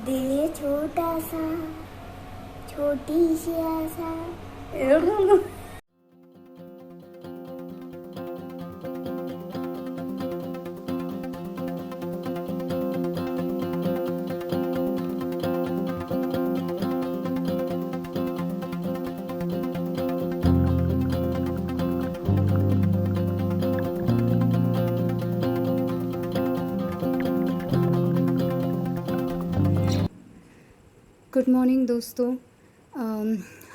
दिल है छोटा सा, छोटी सी आशा। गुड मॉर्निंग दोस्तों।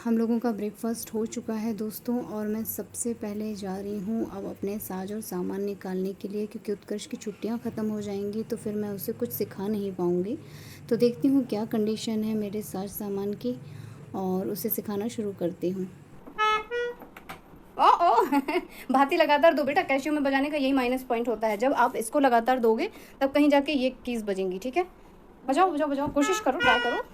हम लोगों का ब्रेकफास्ट हो चुका है दोस्तों, और मैं सबसे पहले जा रही हूँ अब अपने साज और सामान निकालने के लिए, क्योंकि उत्कर्ष की छुट्टियाँ ख़त्म हो जाएंगी तो फिर मैं उसे कुछ सिखा नहीं पाऊँगी। तो देखती हूँ क्या कंडीशन है मेरे साज सामान की, और उसे सिखाना शुरू करती हूँ। ओ भाती लगातार दो बेटा, कैशियो में बजाने का यही माइनस पॉइंट होता है। जब आप इसको लगातार दोगे तब कहीं जाके ये कीज़ बजेंगी, ठीक है। बजाओ बजाओ बजाओ, कोशिश करो, ट्राई करो।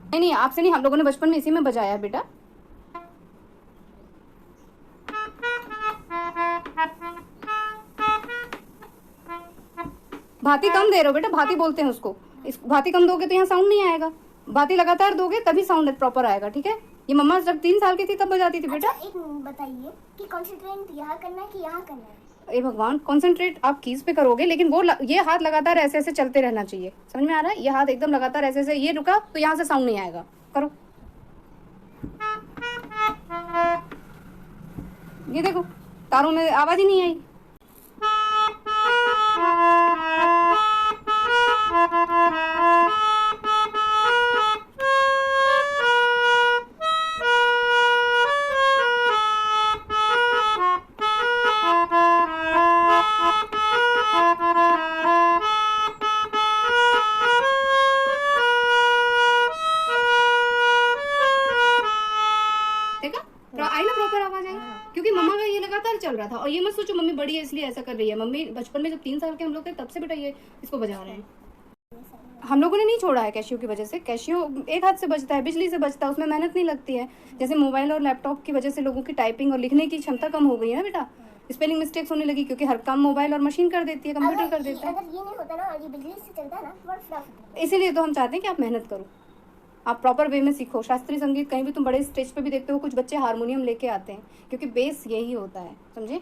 नहीं, आपसे नहीं, हम लोगों ने बचपन में इसी में बजाया है बेटा। भाती कम दे रहे हो बेटा, भाती बोलते हैं उसको। इस भाती कम दोगे तो यहाँ साउंड नहीं आएगा। भाती लगातार दोगे तभी साउंड प्रॉपर आएगा, ठीक है। ये मम्मा जब 3 साल की थी तब बजाती थी बेटा। अच्छा, एक बताइए कि कंसंट्रेट यहाँ करना है कि यहाँ करना है? ए भगवान, कंसंट्रेट आप कीज पे करोगे, लेकिन वो ये हाथ लगातार ऐसे ऐसे चलते रहना चाहिए। समझ में आ रहा है? ये हाथ एकदम लगातार ऐसे ऐसे, ये रुका तो यहाँ से साउंड नहीं आएगा। करो, ये देखो तारों में आवाज ही नहीं आई। आई ना प्रॉपर आवाज आई, क्योंकि मम्मा का ये लगातार चल रहा था। और ये मत सोचो मम्मी बड़ी है इसलिए ऐसा कर रही है। मम्मी बचपन में जब 3 साल के हम लोग थे तब से बेटा ये इसको बजा रहे हैं। हम लोगों ने नहीं छोड़ा है कैशियो की वजह से। कैशियो एक हाथ से बजता है, बिजली से बजता है, उसमें मेहनत नहीं लगती है। जैसे मोबाइल और लैपटॉप की वजह से लोगों की टाइपिंग और लिखने की क्षमता कम हो गई है ना बेटा। स्पेलिंग मिस्टेक्स होने लगी क्योंकि हर काम मोबाइल और मशीन कर देती है, कंप्यूटर कर देता है। अगर ये नहीं होता ना और ये बिजली से चलता ना तो फटाफट। इसीलिए तो हम चाहते हैं कि आप मेहनत करो, आप प्रॉपर वे में सीखो। शास्त्रीय संगीत कहीं भी तुम बड़े स्टेज पे भी देखते हो कुछ बच्चे हारमोनियम लेके आते हैं, क्योंकि बेस यही होता है, समझे।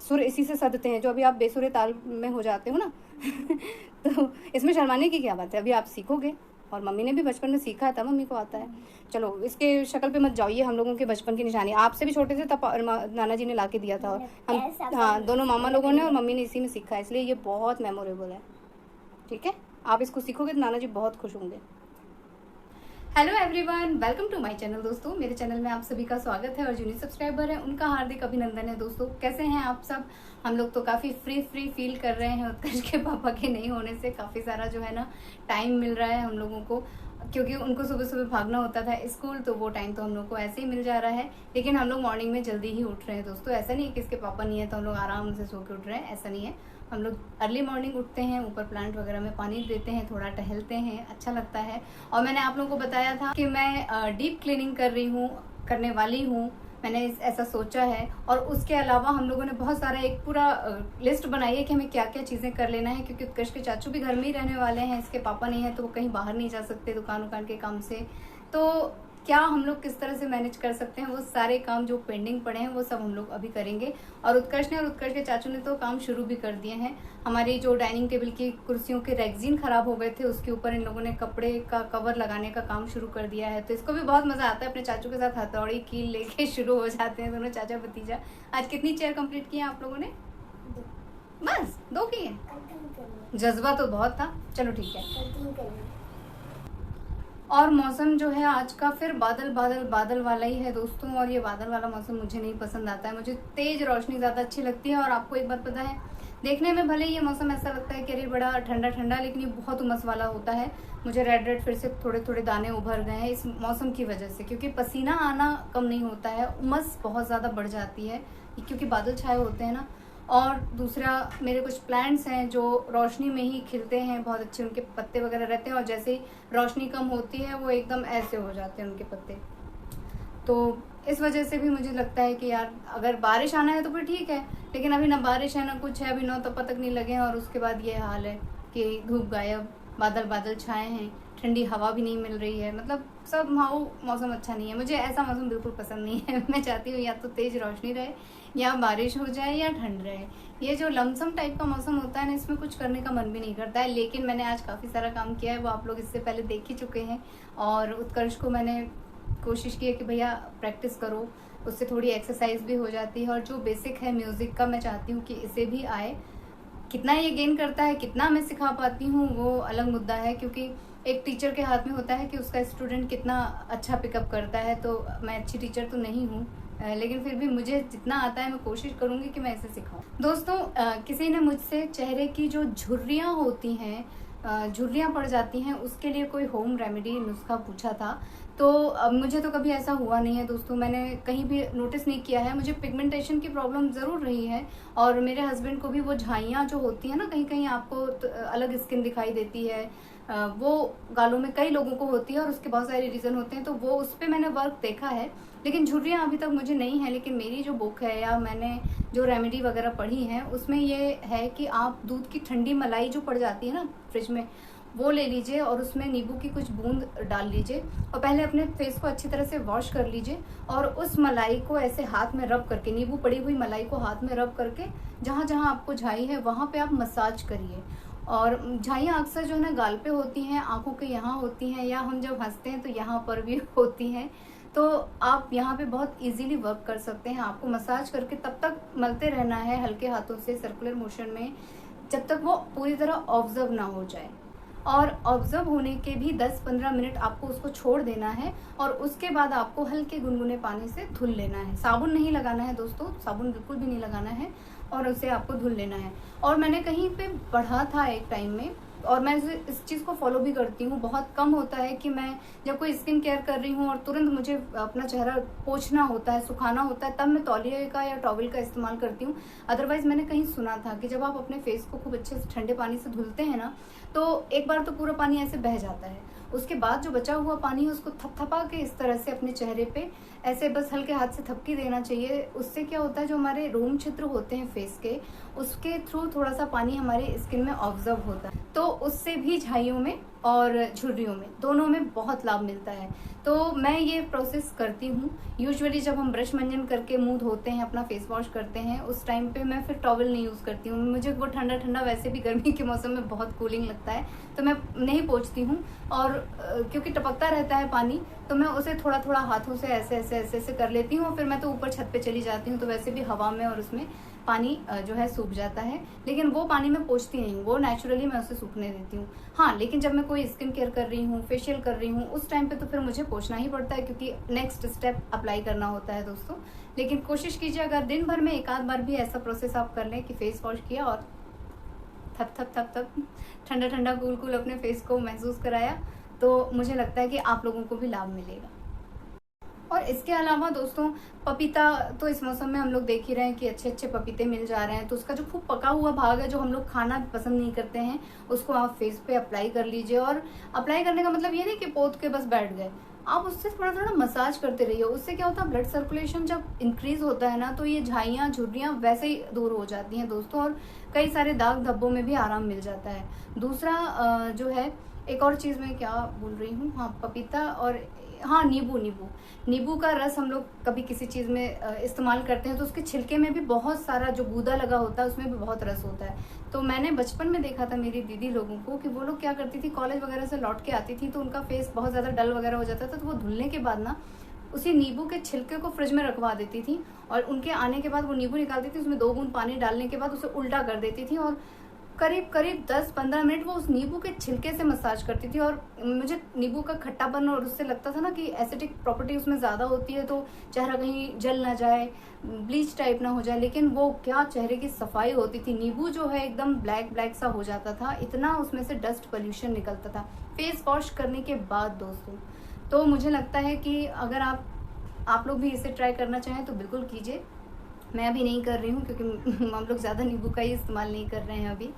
सुर इसी से सदते हैं, जो अभी आप बेसुरे ताल में हो जाते हो ना तो इसमें शर्माने की क्या बात है, अभी आप सीखोगे। और मम्मी ने भी बचपन में सीखा है, तब मम्मी को आता है। चलो इसके शक्ल पे मत जाओ, ये हम लोगों के बचपन की निशानी। आपसे भी छोटे थे तब नाना जी ने ला के दिया था, और हम हाँ दोनों मामा लोगों ने और मम्मी ने इसी में सीखा है, इसलिए ये बहुत मेमोरेबल है, ठीक है। आप इसको सीखोगे तो नाना जी बहुत खुश होंगे। Hello everyone, welcome to my channel. दोस्तों मेरे चैनल में आप सभी का स्वागत है, और जो न्यू सब्सक्राइबर है उनका हार्दिक अभिनंदन है। दोस्तों कैसे हैं आप सब? हम लोग तो काफ़ी फ्री फील कर रहे हैं उत्कर्ष के पापा के नहीं होने से। काफ़ी सारा जो है ना टाइम मिल रहा है हम लोगों को, क्योंकि उनको सुबह सुबह भागना होता था स्कूल, तो वो टाइम तो हम लोग को ऐसे ही मिल जा रहा है। लेकिन हम लोग मॉर्निंग में जल्दी ही उठ रहे हैं दोस्तों। ऐसा नहीं है कि इसके पापा नहीं है तो हम लोग आराम से सो के उठ रहे हैं, ऐसा नहीं है। हम लोग अर्ली मॉर्निंग उठते हैं, ऊपर प्लांट वगैरह में पानी देते हैं, थोड़ा टहलते हैं, अच्छा लगता है। और मैंने आप लोगों को बताया था कि मैं डीप क्लीनिंग करने वाली हूँ, मैंने ऐसा सोचा है। और उसके अलावा हम लोगों ने बहुत सारा एक पूरा लिस्ट बनाई है कि हमें क्या क्या चीज़ें कर लेना है, क्योंकि उत्कर्ष के चाचू भी घर में ही रहने वाले हैं, इसके पापा नहीं है तो वो कहीं बाहर नहीं जा सकते दुकान के काम से। तो क्या हम लोग किस तरह से मैनेज कर सकते हैं, वो सारे काम जो पेंडिंग पड़े हैं वो सब हम लोग अभी करेंगे। और उत्कर्ष ने और उत्कर्ष के चाचू ने तो काम शुरू भी कर दिए हैं। हमारी जो डाइनिंग टेबल की कुर्सियों के रेगजीन खराब हो गए थे, उसके ऊपर इन लोगों ने कपड़े का कवर लगाने का काम शुरू कर दिया है। तो इसको भी बहुत मजा आता है, अपने चाचू के साथ हथौड़ी कील लेके शुरू हो जाते हैं दोनों चाचा भतीजा। आज कितनी चेयर कंप्लीट की है आप लोगों ने? बस 2 की है। जज्बा तो बहुत था, चलो ठीक है। और मौसम जो है आज का फिर बादल वाला ही है दोस्तों। और ये बादल वाला मौसम मुझे नहीं पसंद आता है, मुझे तेज रोशनी ज़्यादा अच्छी लगती है। और आपको एक बात पता है, देखने में भले ये मौसम ऐसा लगता है कि अरे बड़ा ठंडा ठंडा, लेकिन ये बहुत उमस वाला होता है। मुझे रेड फिर से थोड़े थोड़े दाने उभर गए हैं इस मौसम की वजह से, क्योंकि पसीना आना कम नहीं होता है, उमस बहुत ज़्यादा बढ़ जाती है क्योंकि बादल छाए होते हैं ना। और दूसरा, मेरे कुछ प्लांट्स हैं जो रोशनी में ही खिलते हैं, बहुत अच्छे उनके पत्ते वगैरह रहते हैं, और जैसे ही रोशनी कम होती है वो एकदम ऐसे हो जाते हैं उनके पत्ते। तो इस वजह से भी मुझे लगता है कि यार अगर बारिश आना है तो फिर ठीक है, लेकिन अभी ना बारिश है ना कुछ है, अभी 9 तपा तक नहीं लगे हैं और उसके बाद ये हाल है कि धूप गायब, बादल बादल छाए हैं, ठंडी हवा भी नहीं मिल रही है। मतलब सब मौसम अच्छा नहीं है। मुझे ऐसा मौसम बिल्कुल पसंद नहीं है। मैं चाहती हूँ या तो तेज रोशनी रहे, या बारिश हो जाए, या ठंड रहे। ये जो लमसम टाइप का मौसम होता है ना, इसमें कुछ करने का मन भी नहीं करता है। लेकिन मैंने आज काफ़ी सारा काम किया है, वो आप लोग इससे पहले देख ही चुके हैं। और उत्कर्ष को मैंने कोशिश की है कि भैया प्रैक्टिस करो, उससे थोड़ी एक्सरसाइज भी हो जाती है। और जो बेसिक है म्यूज़िक का, मैं चाहती हूँ कि इसे भी आए। कितना ये गेन करता है, कितना मैं सिखा पाती हूँ, वो अलग मुद्दा है, क्योंकि एक टीचर के हाथ में होता है कि उसका स्टूडेंट कितना अच्छा पिकअप करता है। तो मैं अच्छी टीचर तो नहीं हूँ, लेकिन फिर भी मुझे जितना आता है मैं कोशिश करूँगी कि मैं इसे सिखाऊं। दोस्तों, किसी ने मुझसे चेहरे की जो झुर्रियाँ होती हैं, झुर्रियाँ पड़ जाती हैं, उसके लिए कोई होम रेमेडी नुस्खा पूछा था। तो मुझे तो कभी ऐसा हुआ नहीं है दोस्तों, मैंने कहीं भी नोटिस नहीं किया है। मुझे पिगमेंटेशन की प्रॉब्लम ज़रूर रही है, और मेरे हस्बैंड को भी वो झाइयाँ जो होती हैं ना, कहीं कहीं आपको तो अलग स्किन दिखाई देती है, वो गालों में कई लोगों को होती है, और उसके बहुत सारे रीज़न होते हैं। तो वो उस पर मैंने वर्क देखा है, लेकिन झुर्रियाँ अभी तक मुझे नहीं है। लेकिन मेरी जो बुक है या मैंने जो रेमेडी वगैरह पढ़ी है, उसमें ये है कि आप दूध की ठंडी मलाई जो पड़ जाती है ना फ्रिज में, वो ले लीजिए और उसमें नींबू की कुछ बूंद डाल लीजिए, और पहले अपने फेस को अच्छी तरह से वॉश कर लीजिए, और उस मलाई को ऐसे हाथ में रब करके, नींबू पड़ी हुई मलाई को हाथ में रब करके, जहाँ जहाँ आपको झाई है वहाँ पे आप मसाज करिए। और झाइयाँ अक्सर जो है ना गाल पे होती हैं, आंखों के यहाँ होती हैं, या हम जब हंसते हैं तो यहाँ पर भी होती हैं। तो आप यहाँ पे बहुत इजीली वर्क कर सकते हैं। आपको मसाज करके तब तक मलते रहना है हल्के हाथों से सर्कुलर मोशन में, जब तक वो पूरी तरह ऑब्जर्व ना हो जाए। और ऑब्जर्व होने के भी 10-15 मिनट आपको उसको छोड़ देना है, और उसके बाद आपको हल्के गुनगुने पानी से धुल लेना है। साबुन नहीं लगाना है दोस्तों, साबुन बिल्कुल भी नहीं लगाना है, और उसे आपको धुल लेना है। और मैंने कहीं पे पढ़ा था एक टाइम में, और मैं इस चीज़ को फॉलो भी करती हूँ। बहुत कम होता है कि मैं जब कोई स्किन केयर कर रही हूँ और तुरंत मुझे अपना चेहरा पोंछना होता है, सुखाना होता है, तब मैं तौलिए का या टॉवल का इस्तेमाल करती हूँ। अदरवाइज मैंने कहीं सुना था कि जब आप अपने फेस को खूब अच्छे से ठंडे पानी से धुलते हैं ना, तो एक बार तो पूरा पानी ऐसे बह जाता है, उसके बाद जो बचा हुआ पानी है उसको थपथपा के इस तरह से अपने चेहरे पे ऐसे बस हल्के हाथ से थपकी देना चाहिए। उससे क्या होता है, जो हमारे रोम छिद्र होते हैं फेस के, उसके थ्रू थोड़ा सा पानी हमारे स्किन में ऑब्जर्व होता है, तो उससे भी झाइयों में और झुर्रियों में दोनों में बहुत लाभ मिलता है। तो मैं ये प्रोसेस करती हूँ। यूजुअली जब हम ब्रश मंजन करके मुंह धोते हैं, अपना फेस वॉश करते हैं, उस टाइम पे मैं फिर टॉवल नहीं यूज़ करती हूँ। मुझे वो ठंडा ठंडा, वैसे भी गर्मी के मौसम में बहुत कूलिंग लगता है, तो मैं नहीं पोंछती हूँ। और क्योंकि टपकता रहता है पानी, तो मैं उसे थोड़ा थोड़ा हाथों से ऐसे ऐसे ऐसे ऐसे कर लेती हूँ। फिर मैं तो ऊपर छत पे चली जाती हूँ, तो वैसे भी हवा में और उसमें पानी जो है सूख जाता है, लेकिन वो पानी मैं पोंछती नहीं हूँ, वो नेचुरली मैं उसे सूखने देती हूँ। हाँ, लेकिन जब मैं कोई स्किन केयर कर रही हूँ, फेशियल कर रही हूँ, उस टाइम पे तो फिर मुझे पोंछना ही पड़ता है, क्योंकि नेक्स्ट स्टेप अप्लाई करना होता है दोस्तों। लेकिन कोशिश कीजिए अगर दिन भर में एक आध बार भी ऐसा प्रोसेस आप कर लें कि फेस वॉश किया और थप थप थप थप ठंडा ठंडा कूल कूल अपने फेस को महसूस कराया, तो मुझे लगता है कि आप लोगों को भी लाभ मिलेगा। और इसके अलावा दोस्तों, पपीता तो इस मौसम में हम लोग देख ही रहे हैं कि अच्छे अच्छे पपीते मिल जा रहे हैं, तो उसका जो खूब पका हुआ भाग है, जो हम लोग खाना पसंद नहीं करते हैं, उसको आप फेस पे अप्लाई कर लीजिए। और अप्लाई करने का मतलब ये नहीं कि पोत के बस बैठ गए, आप उससे थोड़ा थोड़ा मसाज करते रहिए। उससे क्या होता है, ब्लड सर्कुलेशन जब इंक्रीज होता है ना, तो ये झाइयाँ झुर्रियाँ वैसे ही दूर हो जाती हैं दोस्तों, और कई सारे दाग धब्बों में भी आराम मिल जाता है। दूसरा जो है, एक और चीज़ मैं क्या बोल रही हूँ, हाँ पपीता और हाँ नींबू का रस हम लोग कभी किसी चीज़ में इस्तेमाल करते हैं, तो उसके छिलके में भी बहुत सारा जो गूदा लगा होता है, उसमें भी बहुत रस होता है। तो मैंने बचपन में देखा था मेरी दीदी लोगों को कि वो लोग क्या करती थी, कॉलेज वगैरह से लौट के आती थी तो उनका फेस बहुत ज़्यादा डल वगैरह हो जाता था, तो वो धुलने के बाद ना उसी नींबू के छिलके को फ्रिज में रखवा देती थी, और उनके आने के बाद वो नींबू निकालती थी, उसमें 2 बूंद पानी डालने के बाद उसे उल्टा कर देती थी, और करीब 10-15 मिनट वो उस नींबू के छिलके से मसाज करती थी। और मुझे नींबू का खट्टापन और उससे लगता था ना कि एसिडिक प्रॉपर्टी उसमें ज़्यादा होती है, तो चेहरा कहीं जल ना जाए, ब्लीच टाइप ना हो जाए, लेकिन वो क्या चेहरे की सफाई होती थी। नींबू जो है एकदम ब्लैक सा हो जाता था, इतना उसमें से डस्ट पोल्यूशन निकलता था फेस वॉश करने के बाद दोस्तों। तो मुझे लगता है कि अगर आप लोग भी इसे ट्राई करना चाहें तो बिल्कुल कीजिए। मैं अभी नहीं कर रही हूँ, क्योंकि हम लोग ज़्यादा नींबू का ही इस्तेमाल नहीं कर रहे हैं अभी।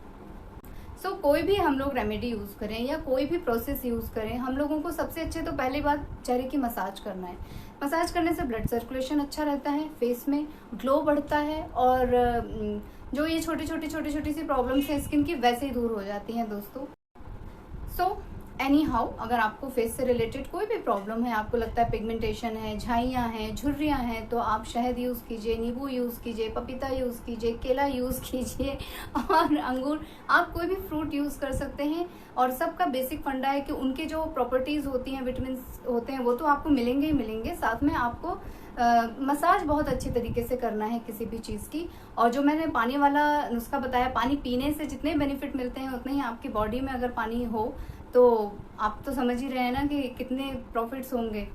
सो कोई भी हम लोग रेमेडी यूज़ करें या कोई भी प्रोसेस यूज़ करें, हम लोगों को सबसे अच्छे तो पहली बात चेहरे की मसाज करना है। मसाज करने से ब्लड सर्कुलेशन अच्छा रहता है, फेस में ग्लो बढ़ता है और जो ये छोटी छोटी सी प्रॉब्लम्स हैं स्किन की वैसे ही दूर हो जाती हैं दोस्तों। सो एनी हाउ, अगर आपको फेस से रिलेटेड कोई भी प्रॉब्लम है, आपको लगता है पिगमेंटेशन है, झाइयाँ हैं, झुर्रियाँ हैं, तो आप शहद यूज़ कीजिए, नींबू यूज़ कीजिए, पपीता यूज़ कीजिए, केला यूज़ कीजिए और अंगूर, आप कोई भी फ्रूट यूज़ कर सकते हैं। और सबका बेसिक फंडा है कि उनके जो प्रॉपर्टीज़ होती हैं, विटामिन होते हैं, वो तो आपको मिलेंगे ही मिलेंगे, साथ में आपको मसाज बहुत अच्छे तरीके से करना है किसी भी चीज़ की। और जो मैंने पानी वाला नुस्खा बताया, पानी पीने से जितने बेनिफिट मिलते हैं उतने ही आपकी बॉडी में अगर पानी हो तो आप तो समझ ही रहे हैं ना कि कितने प्रॉफिट्स होंगे।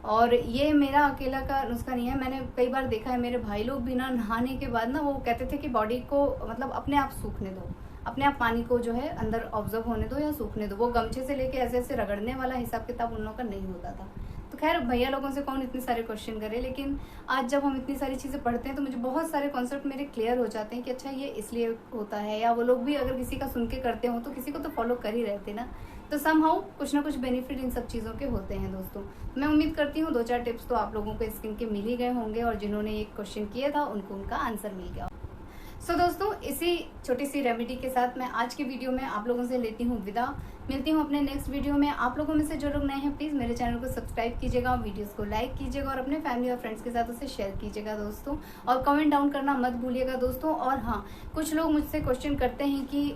और ये मेरा अकेला का नुस्खा नहीं है, मैंने कई बार देखा है मेरे भाई लोग भी ना नहाने के बाद ना वो कहते थे कि बॉडी को मतलब अपने आप सूखने दो, अपने आप पानी को जो है अंदर ऑब्जर्व होने दो या सूखने दो। वो गमछे से लेके ऐसे ऐसे रगड़ने वाला हिसाब किताब उन लोगों का नहीं होता था। तो खैर भैया लोगों से कौन इतने सारे क्वेश्चन करे, लेकिन आज जब हम इतनी सारी चीज़ें पढ़ते हैं तो मुझे बहुत सारे कॉन्सेप्ट मेरे क्लियर हो जाते हैं कि अच्छा ये इसलिए होता है, या वो लोग भी अगर किसी का सुन के करते हो तो किसी को तो फॉलो कर ही रहते ना। तो समहाउ कुछ ना कुछ बेनिफिट इन सब चीज़ों के होते हैं दोस्तों। मैं उम्मीद करती हूँ 2-4 टिप्स तो आप लोगों को स्किन के मिल ही गए होंगे और जिन्होंने ये क्वेश्चन किया था उनको उनका आंसर मिल गया। सो दोस्तों, इसी छोटी सी रेमेडी के साथ मैं आज की वीडियो में आप लोगों से लेती हूँ विदा। मिलती हूँ अपने नेक्स्ट वीडियो में। आप लोगों में से जो लोग नए हैं प्लीज़ मेरे चैनल को सब्सक्राइब कीजिएगा, वीडियोस को लाइक कीजिएगा और अपने फैमिली और फ्रेंड्स के साथ उसे शेयर कीजिएगा दोस्तों। और कमेंट डाउन करना मत भूलिएगा दोस्तों। और हाँ, कुछ लोग मुझसे क्वेश्चन करते हैं कि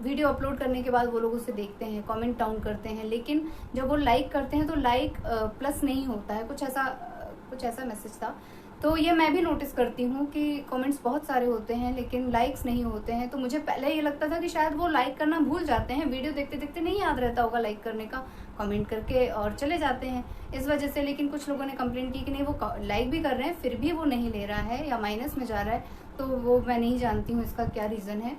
वीडियो अपलोड करने के बाद वो लोग उसे देखते हैं, कमेंट डाउन करते हैं, लेकिन जब वो लाइक करते हैं तो लाइक प्लस नहीं होता है, कुछ ऐसा मैसेज था। तो ये मैं भी नोटिस करती हूँ कि कमेंट्स बहुत सारे होते हैं लेकिन लाइक्स नहीं होते हैं। तो मुझे पहले ये लगता था कि शायद वो लाइक करना भूल जाते हैं, वीडियो देखते देखते नहीं याद रहता होगा लाइक करने का, कमेंट करके और चले जाते हैं इस वजह से। लेकिन कुछ लोगों ने कंप्लेंट की कि नहीं वो लाइक भी कर रहे हैं फिर भी वो नहीं ले रहा है या माइनस में जा रहा है, तो वो मैं नहीं जानती हूँ इसका क्या रीज़न है।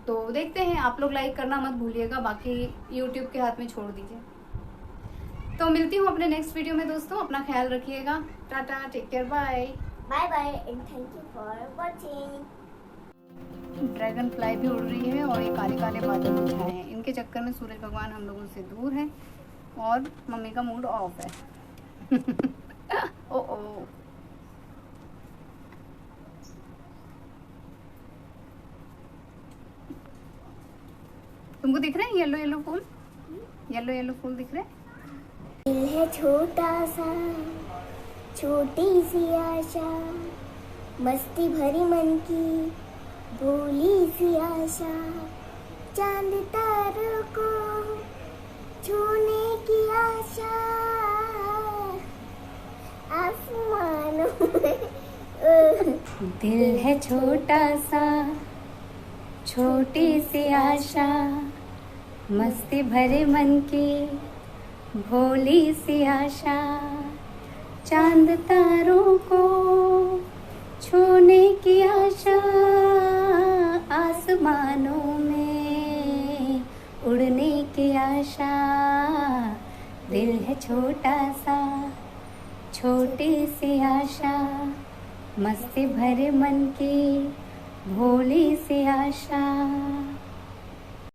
तो देखते हैं, आप लोग लाइक करना मत भूलिएगा, बाकी यूट्यूब के हाथ में छोड़ दीजिए। तो मिलती हूँ अपने नेक्स्ट वीडियो में दोस्तों, अपना ख्याल रखिएगा, tata, take care, bye bye and thank you for watching. Dragonfly भी उड़ रही है और ये काले काले बादल भी छाए हैं, इनके चक्कर में सूरज भगवान हम लोगों से दूर है और मम्मी का मूड ऑफ है। ओ ओ तुमको दिख रहे हैं येलो येलो फूल, येलो येलो फूल दिख रहे हैं? दिल है छोटा सा, छोटी सी आशा, मस्ती भरी मन की भोली सी आशा, चांद तारों को छूने की आशा, आसमानों में दिल है छोटा सा, छोटी सी आशा, मस्ती भरे मन की भोली सी आशा, चांद तारों को छूने की आशा, आसमानों में उड़ने की आशा। दिल है छोटा सा, छोटी सी आशा, मस्ती भरे मन की भोली सी आशा।